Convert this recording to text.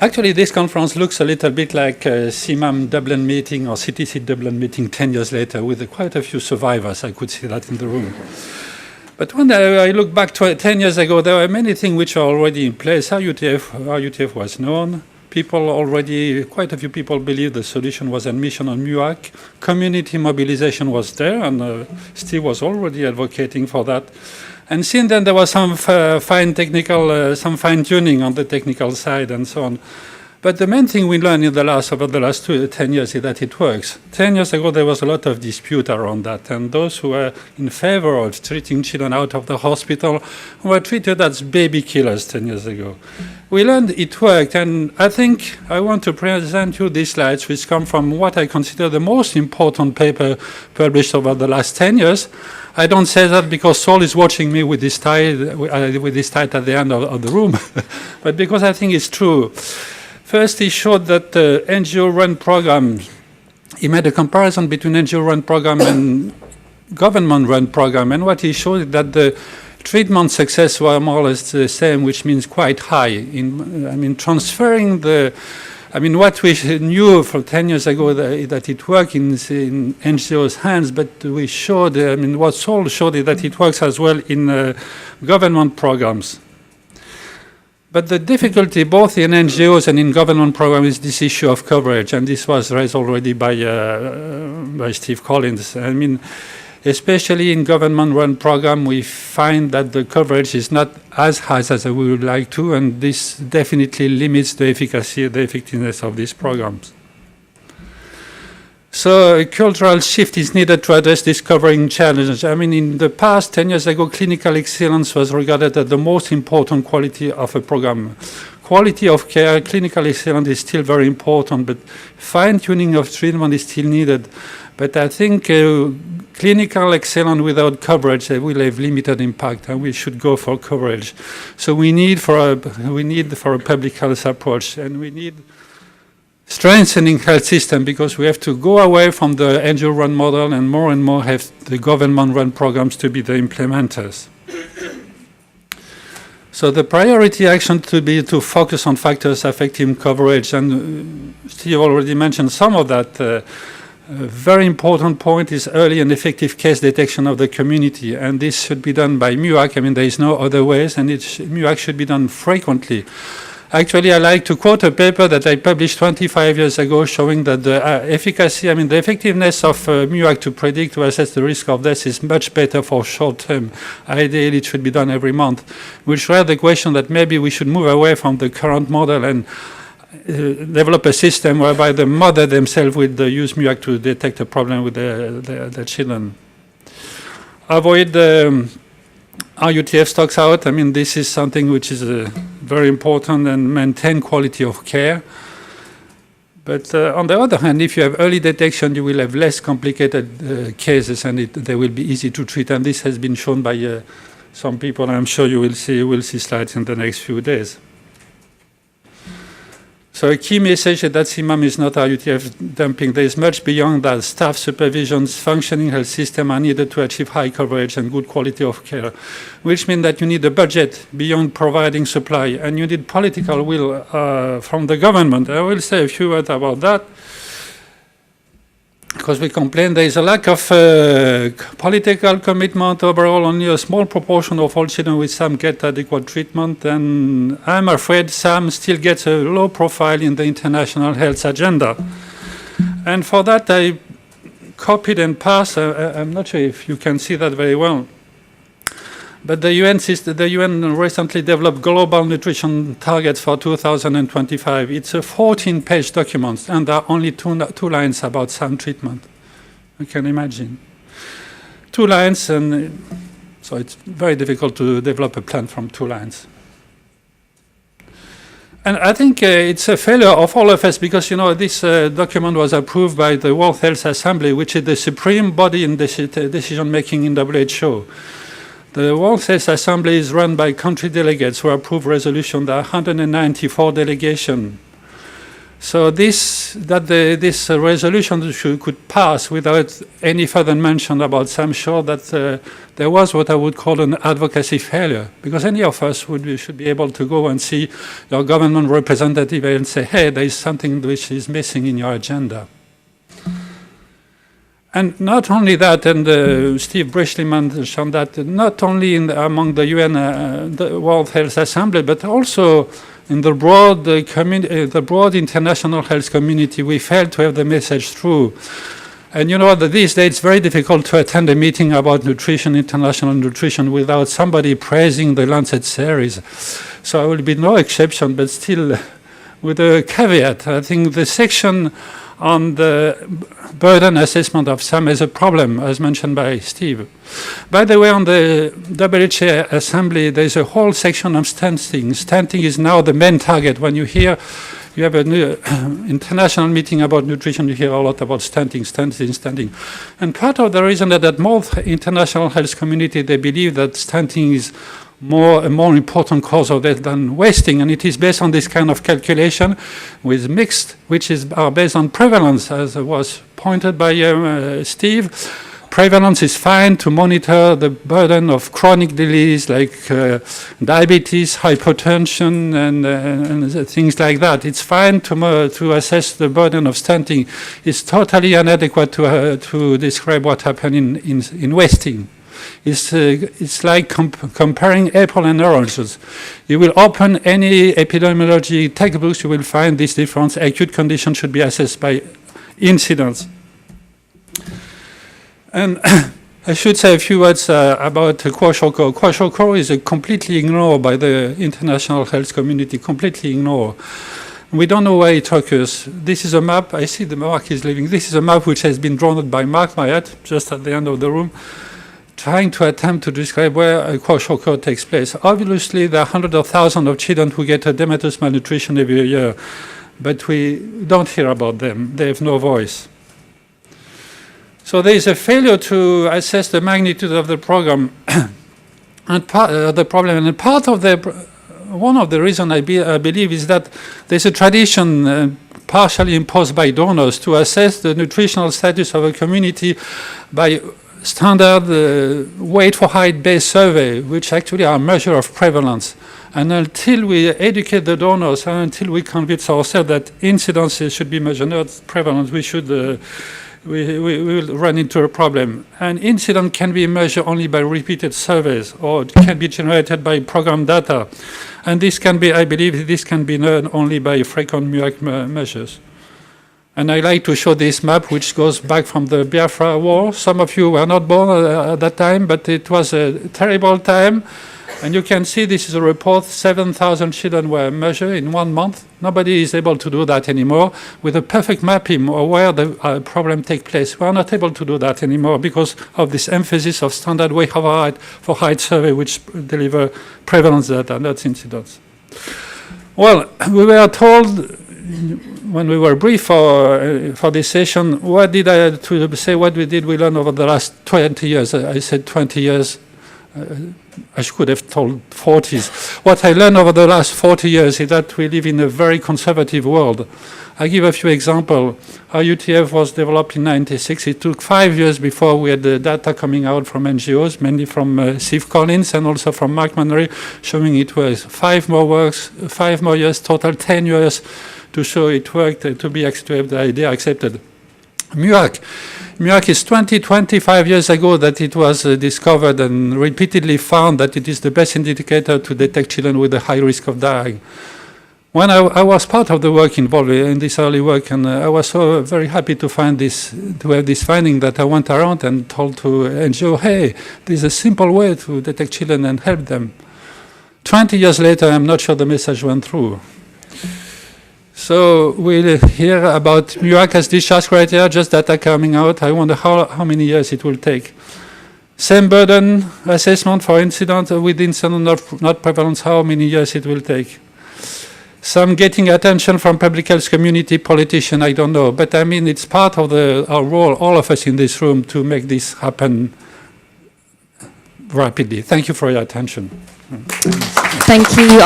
Actually, this conference looks a little bit like a CMAM Dublin meeting or CTC Dublin meeting 10 years later with quite a few survivors. I could see that in the room. But when I look back to 10 years ago, there were many things which are already in place. RUTF was known. People already, quite a few people believed the solution was admission on MUAC. Community mobilization was there, and Steve was already advocating for that. And since then, there was some fine tuning on the technical side and so on. But the main thing we learned over the last 10 years is that it works. 10 years ago, there was a lot of dispute around that. And those who were in favor of treating children out of the hospital were treated as baby killers 10 years ago. We learned it worked. And I think I want to present you these slides, which come from what I consider the most important paper published over the last 10 years. I don't say that because Saul is watching me with this tie at the end of the room, but because I think it's true. First, he showed that the NGO-run program, he made a comparison between NGO-run program and government-run program, and what he showed is that the treatment success were more or less the same, which means quite high. Transferring what we knew for 10 years ago that it worked in NGOs' hands, but we showed, what Saul showed is that it works as well in government programs. But the difficulty both in NGOs and in government programs is this issue of coverage, and this was raised already by Steve Collins. Especially in government-run program, we find that the coverage is not as high as we would like to, and this definitely limits the efficacy, the effectiveness of these programs. So a cultural shift is needed to address this covering challenge. In the past, 10 years ago, clinical excellence was regarded as the most important quality of a program. Quality of care, clinical excellence is still very important, but fine-tuning of treatment is still needed. But I think clinical excellence without coverage will have limited impact, and we should go for coverage. So we need for a public health approach, and we need strengthening health system because we have to go away from the NGO-run model and more have the government-run programs to be the implementers. So the priority action to be to focus on factors affecting coverage, and Steve already mentioned some of that. A very important point is early and effective case detection of the community, and this should be done by MUAC. There is no other ways, and MUAC should be done frequently. Actually, I like to quote a paper that I published 25 years ago showing that the efficacy, the effectiveness of MUAC to predict, to assess the risk of death is much better for short term. Ideally, it should be done every month, which raised the question that maybe we should move away from the current model and develop a system whereby the mother themselves would use MUAC to detect a problem with their children. Avoid RUTF stocks out. This is something which is very important, and maintain quality of care. But on the other hand, if you have early detection, you will have less complicated cases, and they will be easy to treat. And this has been shown by some people. I'm sure you will see slides in the next few days. So a key message is that CMAM is not RUTF dumping. There is much beyond that. Staff supervisions, functioning health system are needed to achieve high coverage and good quality of care, which means that you need a budget beyond providing supply, and you need political will from the government. I will say a few words about that, because we complain there is a lack of political commitment overall. Only a small proportion of all children with SAM get adequate treatment, and I'm afraid SAM still gets a low profile in the international health agenda. And for that, I copied and passed. I'm not sure if you can see that very well. But the UN recently developed global nutrition targets for 2025. It's a 14-page document, and there are only two lines about SAM treatment. You can imagine. 2 lines, and so it's very difficult to develop a plan from 2 lines. And I think it's a failure of all of us because, this document was approved by the World Health Assembly, which is the supreme body in decision-making in WHO. The World Health Assembly is run by country delegates who approve resolutions. There are 194 delegations. So this resolution could pass without any further mention about some. I'm sure that there was what I would call an advocacy failure, because any of us should be able to go and see your government representative and say, hey, there is something which is missing in your agenda. And not only that, and Steve Brishley mentioned that, not only among the UN, the World Health Assembly, but also in the broad international health community, we failed to have the message through. And you know that these days it's very difficult to attend a meeting about nutrition, international nutrition, without somebody praising the Lancet series. So I will be no exception, but still with a caveat. I think the section on the burden assessment of SAM is a problem, as mentioned by Steve. By the way, on the WHO Assembly, there's a whole section on stenting. Stenting is now the main target. When you hear, you have an international meeting about nutrition, you hear a lot about stenting. And part of the reason that most international health community, they believe that stenting is a more important cause of death than wasting, and it is based on this kind of calculation with mixed, which are based on prevalence, as was pointed by Steve. Prevalence is fine to monitor the burden of chronic disease like diabetes, hypertension, and things like that. It's fine to assess the burden of stenting. It's totally inadequate to describe what happened in wasting. It's like comparing apples and oranges. You will open any epidemiology textbooks, you will find this difference. Acute conditions should be assessed by incidence. And I should say a few words about kwashiorkor. Kwashiorkor is completely ignored by the international health community, completely ignored. We don't know where it occurs. This is a map. I see the Mark is leaving. This is a map which has been drawn by Mark Mayat, just at the end of the room, trying to attempt to describe where kwashiorkor takes place. Obviously, there are hundreds of thousands of children who get edematous malnutrition every year, but we don't hear about them. They have no voice. So there is a failure to assess the magnitude of the program and the problem. And part of one of the reasons I believe is that there's a tradition partially imposed by donors to assess the nutritional status of a community by standard weight for height-based survey, which actually are a measure of prevalence. And until we educate the donors, and until we convince ourselves that incidences should be measured, not prevalence, we will run into a problem. And incidence can be measured only by repeated surveys, or it can be generated by program data. And this can be, I believe, this can be done only by frequent MUAC measures. And I like to show this map, which goes back from the Biafra War. Some of you were not born at that time, but it was a terrible time. And you can see this is a report, 7,000 children were measured in 1 month. Nobody is able to do that anymore with a perfect mapping of where the problem takes place. We are not able to do that anymore because of this emphasis of standard weight for height survey, which deliver prevalence data, not incidence. Well, we were told when we were briefed for this session, what did I to say? What we learn over the last 20 years? I said 20 years. I could have told 40s. What I learned over the last 40 years is that we live in a very conservative world. I give a few examples. Our UTF was developed in 1996. It took 5 years before we had the data coming out from NGOs, mainly from Steve Collins and also from Mark Mannery, showing it was 5 more years, total 10 years to show it worked, to have the idea accepted. MUAC is 25 years ago that it was discovered and repeatedly found that it is the best indicator to detect children with a high risk of dying. When I was part of the work involved in this early work, and I was so very happy to have this finding that I went around and told to NGO, hey, there's a simple way to detect children and help them. 20 years later, I'm not sure the message went through. So we'll hear about MUAC as discharge criteria, just data coming out. I wonder how many years it will take. Same burden assessment for incident with incident not prevalence, how many years it will take. Some getting attention from public health community, politician, I don't know. But I mean, it's part of our role, all of us in this room, to make this happen rapidly. Thank you for your attention. Thank you.